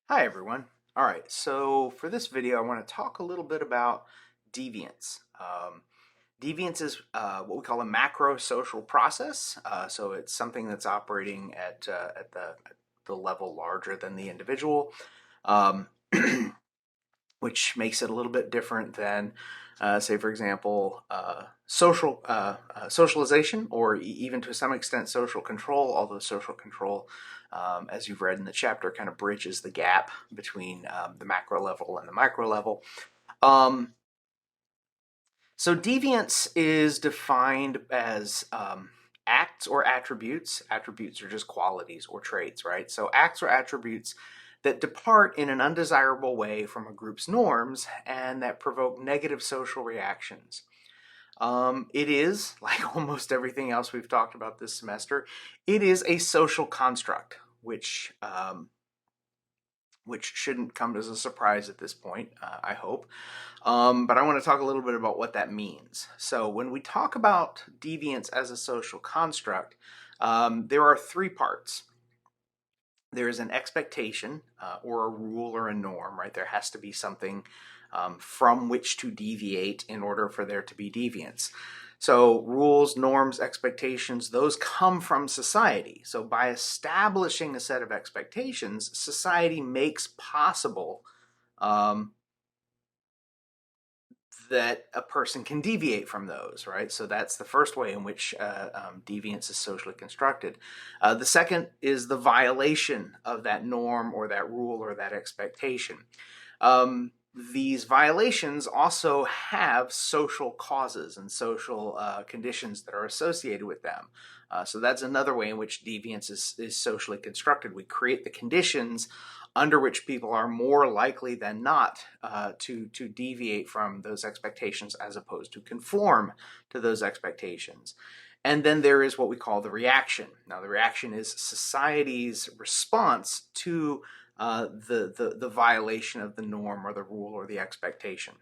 Hi everyone. All right, so for this video, I want to talk a little bit about deviance. Deviance is what we call a macro social process. So it's something that's operating at the level larger than the individual, um, which makes it a little bit different than, say, for example, socialization, or even to some extent social control. Although social control, as you've read in the chapter, kind of bridges the gap between the macro level and the micro level. Um, so deviance is defined as acts or attributes. Attributes are just qualities or traits, right? So acts or attributes that depart in an undesirable way from a group's norms and that provoke negative social reactions. It is, like almost everything else we've talked about this semester, it is a social construct, which shouldn't come as a surprise at this point, I hope. But I want to talk a little bit about what that means. So when we talk about deviance as a social construct, there are three parts. There is an expectation or a rule or a norm, right? There has to be something from which to deviate in order for there to be deviance. So rules, norms, expectations, those come from society. So by establishing a set of expectations, society makes possible um, that a person can deviate from those, right? So that's the first way in which deviance is socially constructed. The second is the violation of that norm or that rule or that expectation. These violations also have social causes and social conditions that are associated with them. So that's another way in which deviance is socially constructed. We create the conditions under which people are more likely than not to deviate from those expectations as opposed to conform to those expectations. And then there is what we call the reaction. Now, the reaction is society's response to the violation of the norm or the rule or the expectation.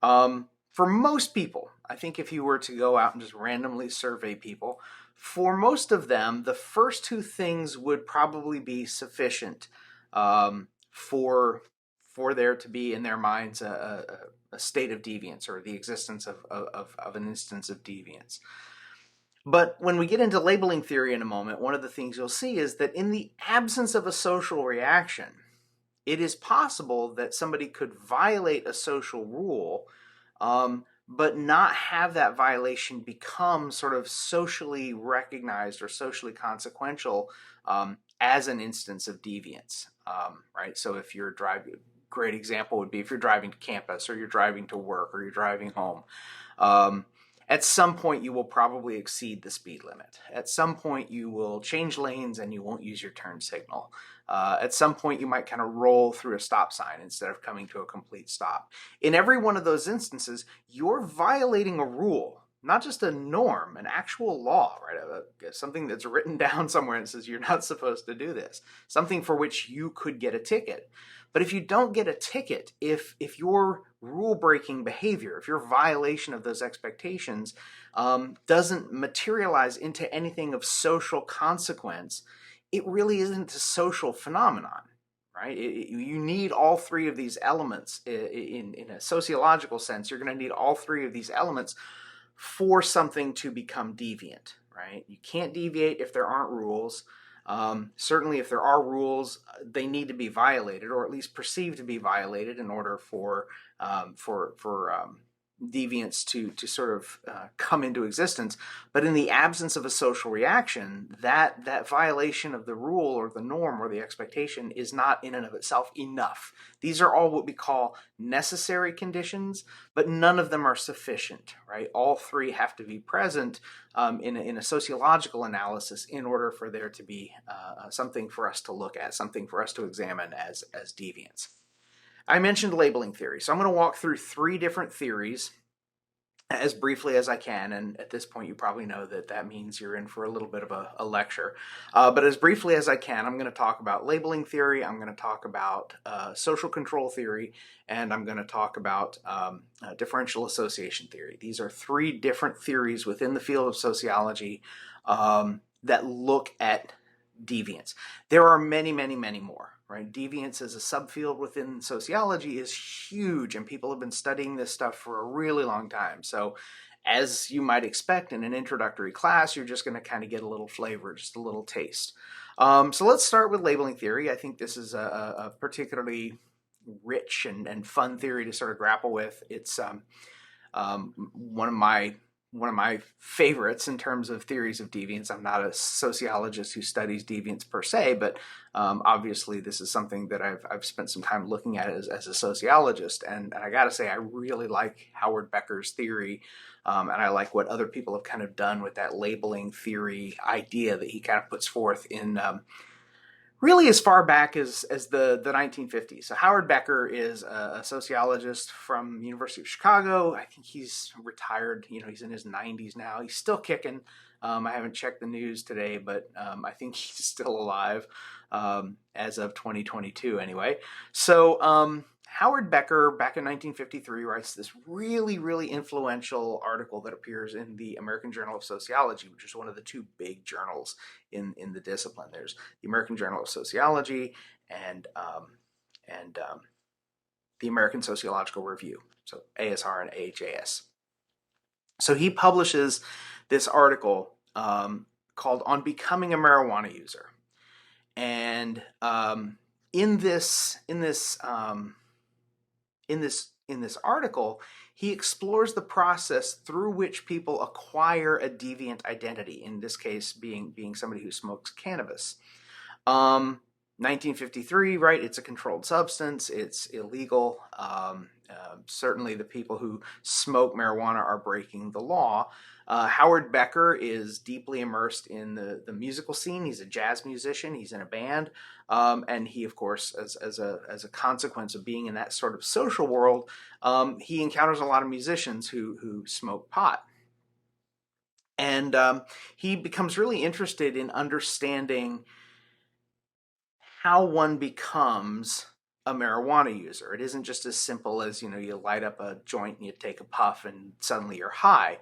For most people, I think if you were to go out and just randomly survey people, for most of them, the first two things would probably be sufficient for there to be in their minds a state of deviance or the existence of an instance of deviance. But when we get into labeling theory in a moment, one of the things you'll see is that in the absence of a social reaction, it is possible that somebody could violate a social rule, but not have that violation become sort of socially recognized or socially consequential as an instance of deviance, right? So if you're driving, great example would be if you're driving to campus or you're driving to work or you're driving home. At some point, you will probably exceed the speed limit. At some point, you will change lanes and you won't use your turn signal. At some point, you might kind of roll through a stop sign instead of coming to a complete stop. In every one of those instances, you're violating a rule, not just a norm, an actual law, right? Something that's written down somewhere and says you're not supposed to do this, something for which you could get a ticket. But if you don't get a ticket, if your rule-breaking behavior, if your violation of those expectations doesn't materialize into anything of social consequence, it really isn't a social phenomenon, right? You need all three of these elements in a sociological sense. You're going to need all three of these elements for something to become deviant, right? You can't deviate if there aren't rules. Certainly, if there are rules, they need to be violated, or at least perceived to be violated, in order for deviance to sort of come into existence. But in the absence of a social reaction, that violation of the rule or the norm or the expectation is not in and of itself enough. These are all what we call necessary conditions, but none of them are sufficient, right? All three have to be present in a sociological analysis in order for there to be something for us to look at, something for us to examine as deviance. I mentioned labeling theory, so I'm going to walk through three different theories as briefly as I can, and at this point you probably know that means you're in for a little bit of a lecture. But as briefly as I can, I'm going to talk about labeling theory, I'm going to talk about social control theory, and I'm going to talk about differential association theory. These are three different theories within the field of sociology that look at deviance. There are many, many, many more. right? Deviance as a subfield within sociology is huge, and people have been studying this stuff for a really long time. So as you might expect in an introductory class, you're just going to kind of get a little flavor, just a little taste. So let's start with labeling theory. I think this is a particularly rich and fun theory to sort of grapple with. It's one of my favorites in terms of theories of deviance. I'm not a sociologist who studies deviance per se, but obviously this is something that I've spent some time looking at as a sociologist, and I got to say I really like Howard Becker's theory, and I like what other people have kind of done with that labeling theory idea that he kind of puts forth in really as far back as the 1950s. So Howard Becker is a sociologist from the University of Chicago. I think he's retired. He's in his 90s now. He's still kicking. I haven't checked the news today, but I think he's still alive as of 2022 anyway. So Howard Becker, back in 1953, writes this really, really influential article that appears in the American Journal of Sociology, which is one of the two big journals in the discipline. There's the American Journal of Sociology and the American Sociological Review, so ASR and AHAS. So he publishes this article called "On Becoming a Marijuana User," and in this article, he explores the process through which people acquire a deviant identity. In this case, being somebody who smokes cannabis. 1953, right? It's a controlled substance. It's illegal. Certainly, the people who smoke marijuana are breaking the law. Howard Becker is deeply immersed in the musical scene. He's a jazz musician. He's in a band, and he, of course, as a consequence of being in that sort of social world, he encounters a lot of musicians who smoke pot, and he becomes really interested in understanding how one becomes a marijuana user. It isn't just as simple as, you light up a joint and you take a puff and suddenly you're high.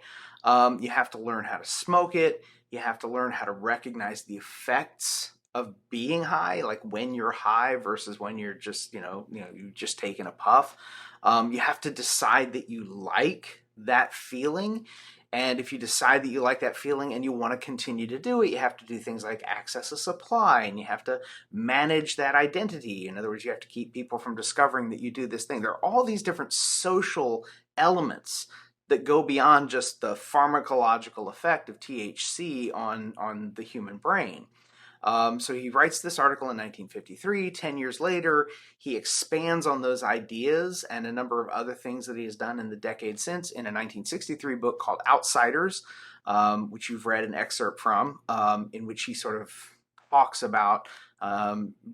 You have to learn how to smoke it. You have to learn how to recognize the effects of being high, like when you're high versus when you're just, you've just taken a puff. You have to decide that you like that feeling. And if you decide that you like that feeling and you want to continue to do it, you have to do things like access a supply, and you have to manage that identity. In other words, you have to keep people from discovering that you do this thing. There are all these different social elements that go beyond just the pharmacological effect of THC on the human brain. So he writes this article in 1953. 10 years later, he expands on those ideas and a number of other things that he has done in the decade since in a 1963 book called Outsiders, which you've read an excerpt from, in which he sort of talks about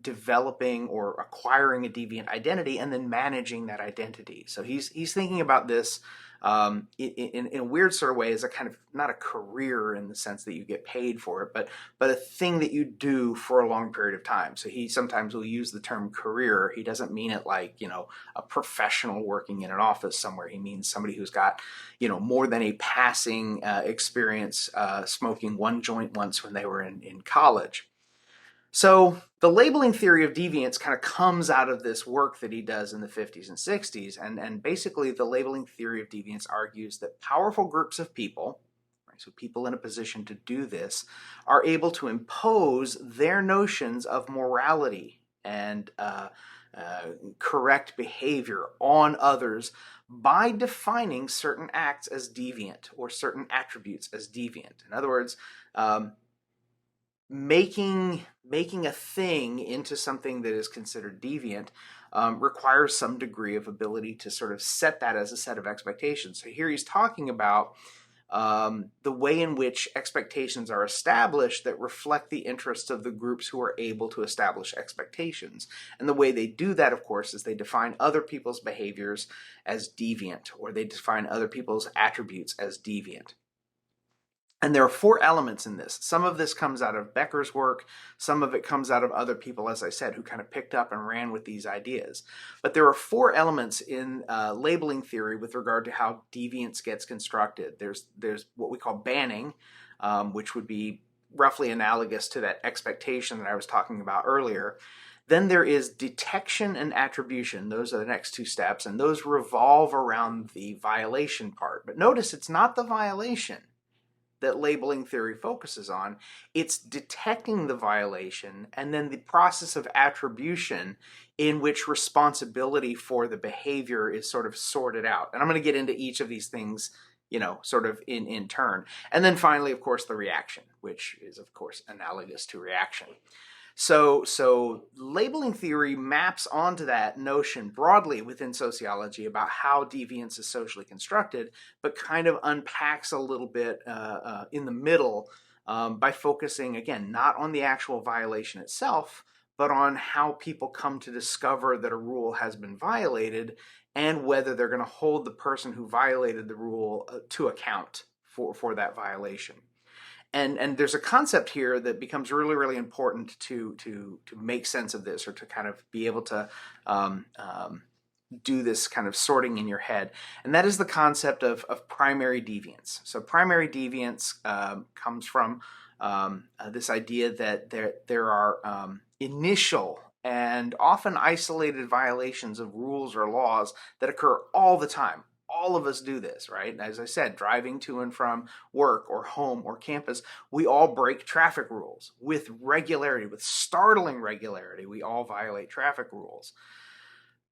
developing or acquiring a deviant identity and then managing that identity. So he's thinking about this in a weird sort of way as a kind of, not a career in the sense that you get paid for it, but a thing that you do for a long period of time. So he sometimes will use the term career. He doesn't mean it like, a professional working in an office somewhere. He means somebody who's got, more than a passing experience smoking one joint once when they were in college. So the labeling theory of deviance kind of comes out of this work that he does in the 50s and 60s. And basically the labeling theory of deviance argues that powerful groups of people, right, so people in a position to do this, are able to impose their notions of morality and correct behavior on others by defining certain acts as deviant or certain attributes as deviant. In other words, making a thing into something that is considered deviant requires some degree of ability to sort of set that as a set of expectations. So here he's talking about the way in which expectations are established that reflect the interests of the groups who are able to establish expectations. And the way they do that, of course, is they define other people's behaviors as deviant, or they define other people's attributes as deviant. And there are four elements in this. Some of this comes out of Becker's work. Some of it comes out of other people, as I said, who kind of picked up and ran with these ideas. But there are four elements in labeling theory with regard to how deviance gets constructed. There's what we call banning, which would be roughly analogous to that expectation that I was talking about earlier. Then there is detection and attribution. Those are the next two steps, and those revolve around the violation part. But notice it's not the violation that labeling theory focuses on. It's detecting the violation and then the process of attribution in which responsibility for the behavior is sort of sorted out. And I'm going to get into each of these things, sort of in turn. And then finally, of course, the reaction, which is, of course, analogous to reaction. So labeling theory maps onto that notion broadly within sociology about how deviance is socially constructed, but kind of unpacks a little bit in the middle by focusing, again, not on the actual violation itself, but on how people come to discover that a rule has been violated and whether they're going to hold the person who violated the rule to account for that violation. And there's a concept here that becomes really, really important to make sense of this, or to kind of be able to do this kind of sorting in your head. And that is the concept of primary deviance. So primary deviance comes from this idea that there are initial and often isolated violations of rules or laws that occur all the time. All of us do this, right? As I said, driving to and from work or home or campus, we all break traffic rules with regularity, with startling regularity. We all violate traffic rules.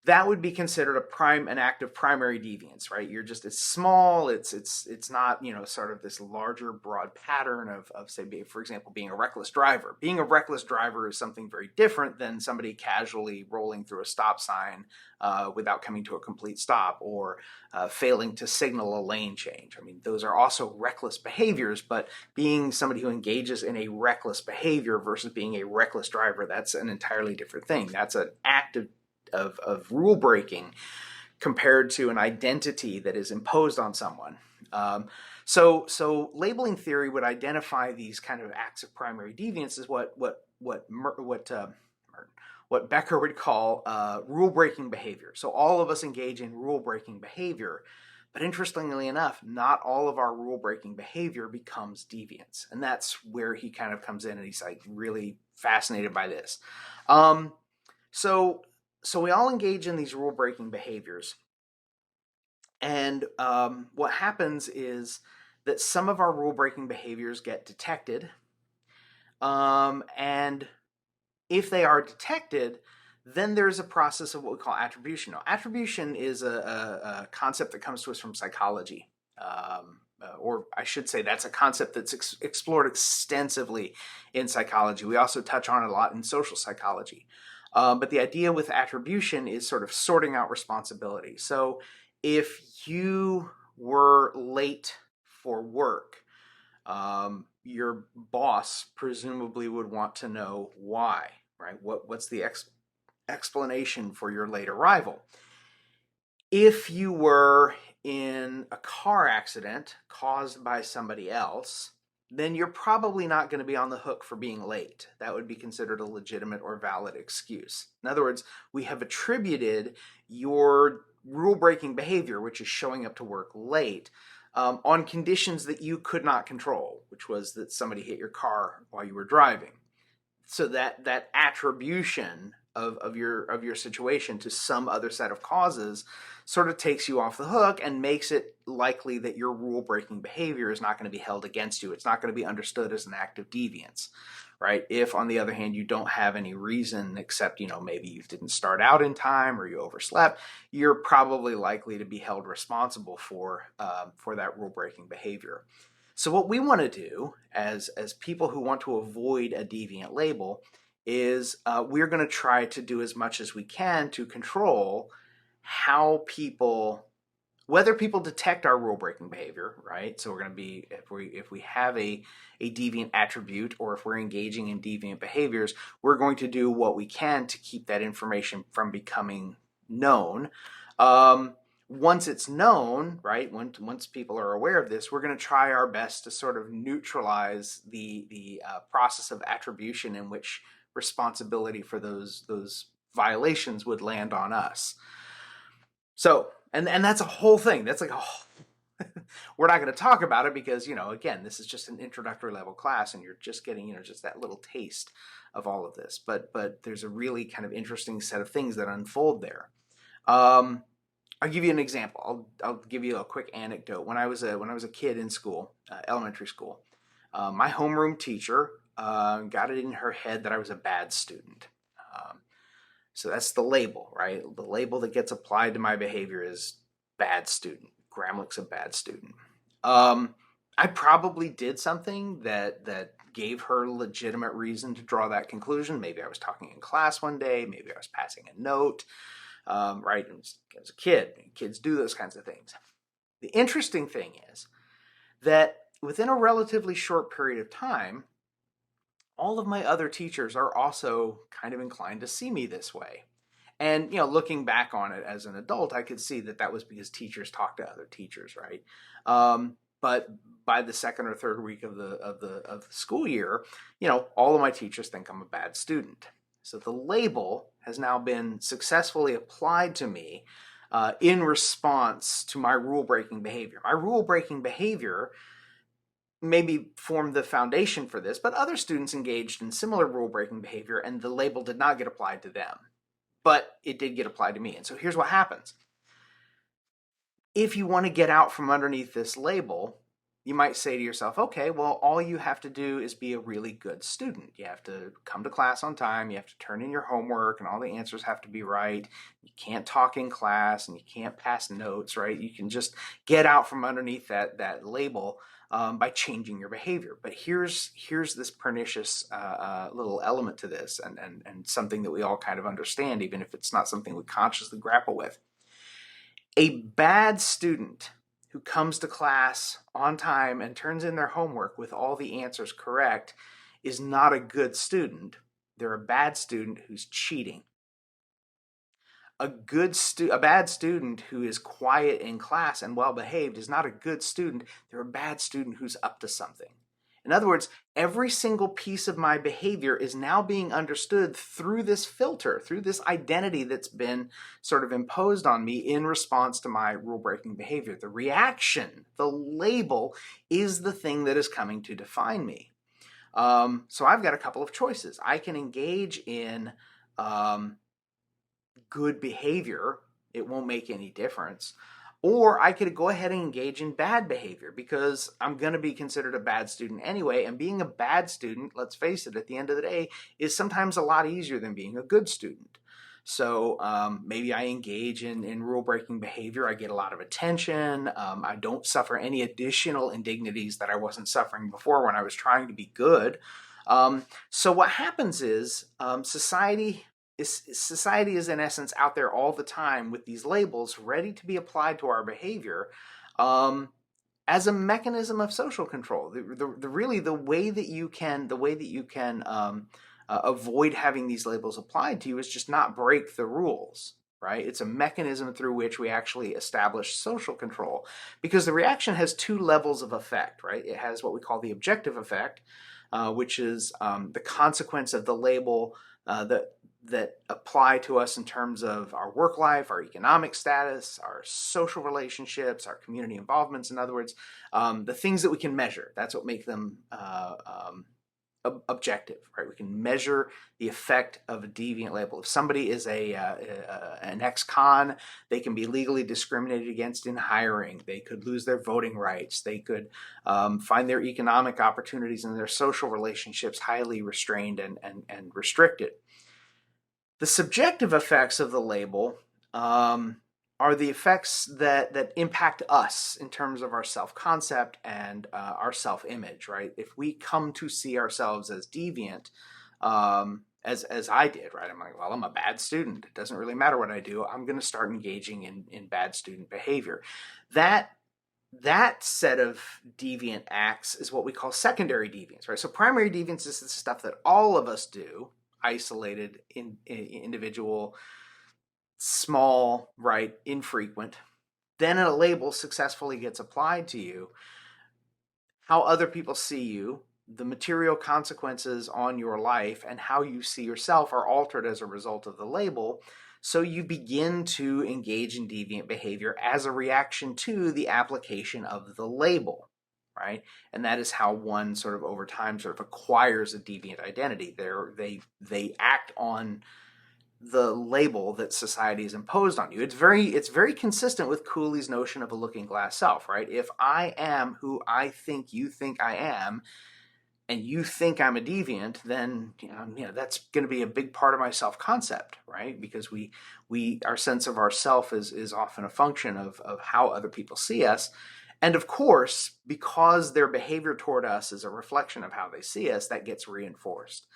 That would be considered an act of primary deviance, right? It's small, it's not, sort of this larger, broad pattern of say, for example, being a reckless driver. Being a reckless driver is something very different than somebody casually rolling through a stop sign without coming to a complete stop, or failing to signal a lane change. I mean, those are also reckless behaviors, but being somebody who engages in a reckless behavior versus being a reckless driver, that's an entirely different thing. That's an act of rule breaking compared to an identity that is imposed on someone. So labeling theory would identify these kind of acts of primary deviance as what Becker would call rule breaking behavior. So all of us engage in rule breaking behavior, but interestingly enough, not all of our rule breaking behavior becomes deviance, and that's where he kind of comes in, and he's like really fascinated by this. So we all engage in these rule-breaking behaviors, and what happens is that some of our rule-breaking behaviors get detected, and if they are detected, then there's a process of what we call attribution. Now, attribution is a concept that comes to us from psychology, or I should say that's a concept that's explored extensively in psychology. We also touch on it a lot in social psychology. But the idea with attribution is sort of sorting out responsibility. So if you were late for work, your boss presumably would want to know why, right? What's the explanation for your late arrival? If you were in a car accident caused by somebody else, then you're probably not going to be on the hook for being late. That would be considered a legitimate or valid excuse. In other words, we have attributed your rule-breaking behavior, which is showing up to work late, on conditions that you could not control, which was that somebody hit your car while you were driving. So that attribution of your situation to some other set of causes sort of takes you off the hook and makes it likely that your rule-breaking behavior is not going to be held against you. It's not going to be understood as an act of deviance, right? If, on the other hand, you don't have any reason except, maybe you didn't start out in time or you overslept, you're probably likely to be held responsible for that rule-breaking behavior. So what we want to do as people who want to avoid a deviant label is we're going to try to do as much as we can to control whether people detect our rule-breaking behavior, right? So we're going to be, if we have a deviant attribute, or if we're engaging in deviant behaviors, we're going to do what we can to keep that information from becoming known. Once it's known, right, once people are aware of this, we're going to try our best to sort of neutralize the process of attribution in which responsibility for those violations would land on us. So, and that's a whole thing. That's like we're not going to talk about it because, again, this is just an introductory level class and you're just getting, just that little taste of all of this. But there's a really kind of interesting set of things that unfold there. I'll give you an example. I'll give you a quick anecdote. When I was a kid in school, elementary school, my homeroom teacher got it in her head that I was a bad student. So that's the label, right? The label that gets applied to my behavior is bad student. Gramlich's a bad student. I probably did something that gave her legitimate reason to draw that conclusion. Maybe I was talking in class one day. Maybe I was passing a note. Right? As a kid, kids do those kinds of things. The interesting thing is that within a relatively short period of time, all of my other teachers are also kind of inclined to see me this way. And, looking back on it as an adult, I could see that was because teachers talk to other teachers, right? But by the second or third week of the school year, all of my teachers think I'm a bad student. So the label has now been successfully applied to me in response to my rule-breaking behavior. My rule-breaking behavior maybe formed the foundation for this, but other students engaged in similar rule-breaking behavior and the label did not get applied to them. But it did get applied to me. And so here's what happens. If you want to get out from underneath this label, you might say to yourself, okay, well, all you have to do is be a really good student. You have to come to class on time. You have to turn in your homework and all the answers have to be right. You can't talk in class and you can't pass notes, right? You can just get out from underneath that label by changing your behavior. But here's this pernicious little element to this and something that we all kind of understand, even if it's not something we consciously grapple with. A bad student who comes to class on time and turns in their homework with all the answers correct is not a good student. They're a bad student who's cheating. A bad student who is quiet in class and well-behaved is not a good student. They're a bad student who's up to something. In other words, every single piece of my behavior is now being understood through this filter, through this identity that's been sort of imposed on me in response to my rule-breaking behavior. The reaction, the label, is the thing that is coming to define me. So I've got a couple of choices. I can engage in good behavior. It won't make any difference. Or I could go ahead and engage in bad behavior because I'm going to be considered a bad student anyway. And being a bad student, let's face it, at the end of the day, is sometimes a lot easier than being a good student. So maybe I engage in rule-breaking behavior. I get a lot of attention. I don't suffer any additional indignities that I wasn't suffering before when I was trying to be good. So what happens is society is in essence out there all the time with these labels ready to be applied to our behavior as a mechanism of social control. The way that you can avoid having these labels applied to you is just not break the rules, right? It's a mechanism through which we actually establish social control because the reaction has two levels of effect, right? It has what we call the objective effect, which is the consequence of the label that apply to us in terms of our work life, our economic status, our social relationships, our community involvements. In other words, the things that we can measure. That's what make them objective, right? We can measure the effect of a deviant label. If somebody is an ex-con, they can be legally discriminated against in hiring. They could lose their voting rights. They could find their economic opportunities and their social relationships highly restrained and restricted. The subjective effects of the label are the effects that impact us in terms of our self-concept and our self-image, right? If we come to see ourselves as deviant, as I did, right? I'm like, well, I'm a bad student. It doesn't really matter what I do. I'm going to start engaging in bad student behavior. That set of deviant acts is what we call secondary deviance, right? So primary deviance is the stuff that all of us do, isolated, individual, small, right, infrequent. Then a label successfully gets applied to you. How other people see you the material consequences on your life and how you see yourself are altered as a result of the label. So you begin to engage in deviant behavior as a reaction to the application of the label, right? And that is how one sort of over time sort of acquires a deviant identity. They act on the label that society has imposed on you. It's very consistent with Cooley's notion of a looking glass self, right? If I am who I think you think I am, and you think I'm a deviant, then that's going to be a big part of my self-concept, right? Because our sense of ourself is often a function of how other people see us. And of course, because their behavior toward us is a reflection of how they see us, that gets reinforced.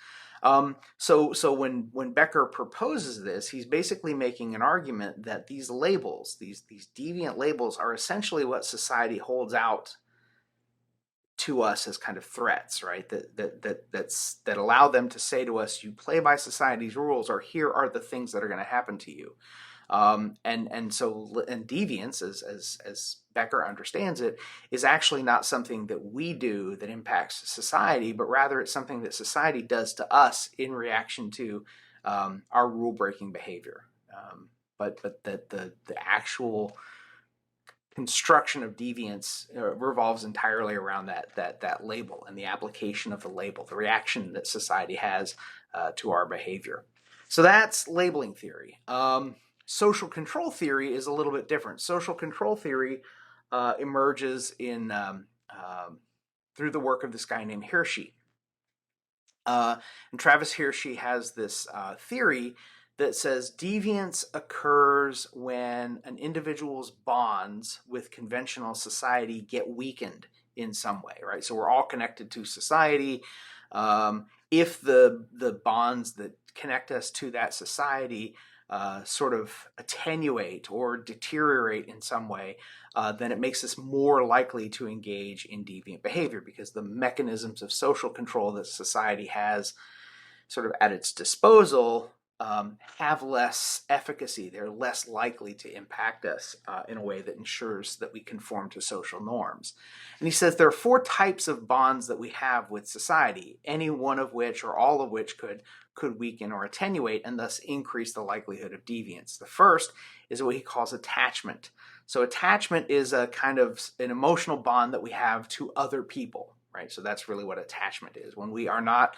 So when Becker proposes this, he's basically making an argument that these labels, these deviant labels, are essentially what society holds out to us as kind of threats, right? That allow them to say to us, you play by society's rules, or here are the things that are going to happen to you. And deviance, as Becker understands it, is actually not something that we do that impacts society, but rather it's something that society does to us in reaction to our rule-breaking behavior. But that the actual construction of deviance revolves entirely around that label and the application of the label, the reaction that society has to our behavior. So that's labeling theory. Social control theory is a little bit different. Social control theory emerges through the work of this guy named Hirschi. And Travis Hirschi has this theory that says deviance occurs when an individual's bonds with conventional society get weakened in some way, right? So we're all connected to society. If the bonds that connect us to that society sort of attenuate or deteriorate in some way, then it makes us more likely to engage in deviant behavior, because the mechanisms of social control that society has sort of at its disposal have less efficacy. They're less likely to impact us in a way that ensures that we conform to social norms. And he says there are 4 types of bonds that we have with society, any one of which or all of which could weaken or attenuate and thus increase the likelihood of deviance. The first is what he calls attachment. So attachment is a kind of an emotional bond that we have to other people, right? So that's really what attachment is. When we are not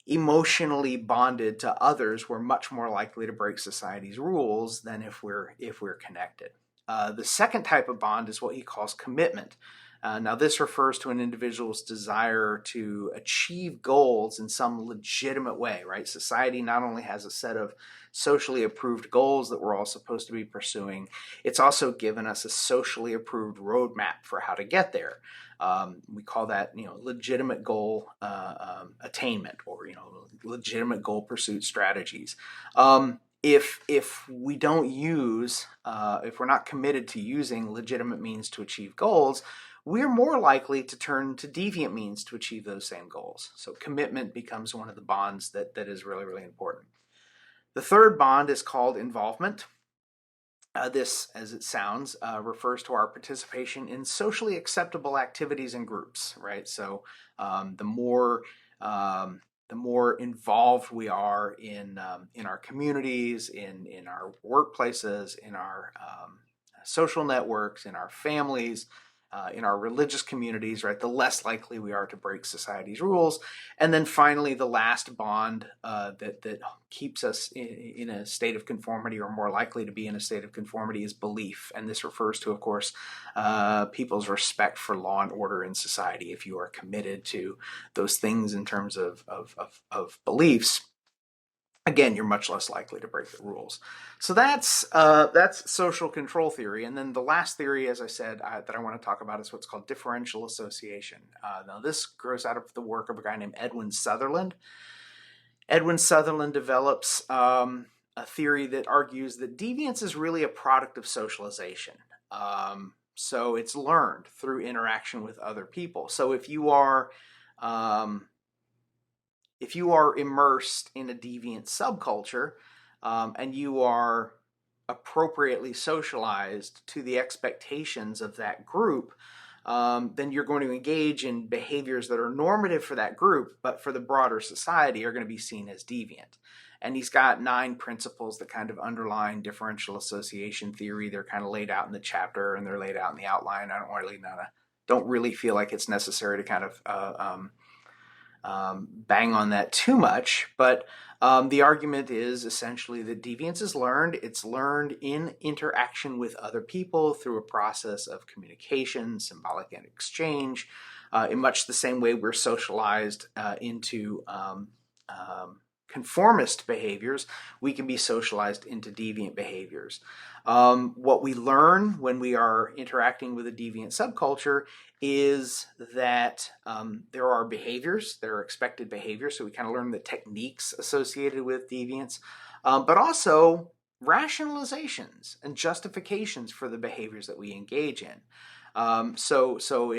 emotionally bonded to others, we're much more likely to break society's rules than if we're connected. The second type of bond is what he calls commitment. Now, this refers to an individual's desire to achieve goals in some legitimate way, right? Society not only has a set of socially approved goals that we're all supposed to be pursuing, it's also given us a socially approved roadmap for how to get there. We call that, legitimate goal attainment, or, legitimate goal pursuit strategies. If we don't use, if we're not committed to using legitimate means to achieve goals, we're more likely to turn to deviant means to achieve those same goals. So commitment becomes one of the bonds that is really, really important. The third bond is called involvement. This, as it sounds, refers to our participation in socially acceptable activities and groups, right? So the more involved we are in our communities, in our workplaces, in our social networks, in our families, in our religious communities, right, the less likely we are to break society's rules. And then finally, the last bond that keeps us in a state of conformity, or more likely to be in a state of conformity, is belief. And this refers to, of course, people's respect for law and order in society. If you are committed to those things in terms of beliefs, again, you're much less likely to break the rules. So that's social control theory. And then the last theory, as I said, that I want to talk about is what's called differential association. Now, this grows out of the work of a guy named Edwin Sutherland. Edwin Sutherland develops a theory that argues that deviance is really a product of socialization. So it's learned through interaction with other people. So if you are immersed in a deviant subculture, and you are appropriately socialized to the expectations of that group, then you're going to engage in behaviors that are normative for that group, but for the broader society are going to be seen as deviant. And he's got 9 principles that kind of underline differential association theory. They're kind of laid out in the chapter and they're laid out in the outline. I don't really feel like it's necessary to kind of bang on that too much, but the argument is essentially that deviance is learned. It's learned in interaction with other people through a process of communication, symbolic and exchange, in much the same way we're socialized into conformist behaviors, we can be socialized into deviant behaviors. What we learn when we are interacting with a deviant subculture is that there are behaviors, there are expected behaviors, so we kind of learn the techniques associated with deviance, but also rationalizations and justifications for the behaviors that we engage in. So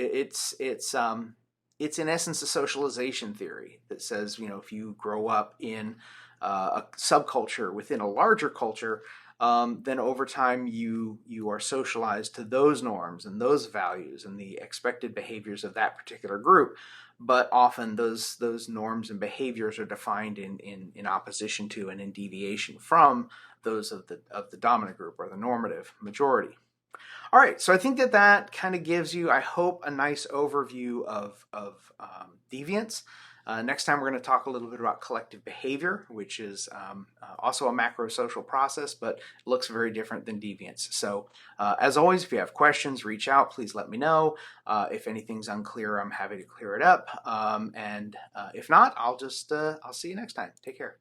it's in essence a socialization theory that says, if you grow up in a subculture within a larger culture, then over time you are socialized to those norms and those values and the expected behaviors of that particular group. But often those norms and behaviors are defined in opposition to and in deviation from those of the dominant group or the normative majority. All right, so I think that kind of gives you, I hope, a nice overview of deviance. Next time we're going to talk a little bit about collective behavior, which is also a macro-social process, but looks very different than deviance. So as always, if you have questions, reach out. Please let me know. If anything's unclear, I'm happy to clear it up. And if not, I'll see you next time. Take care.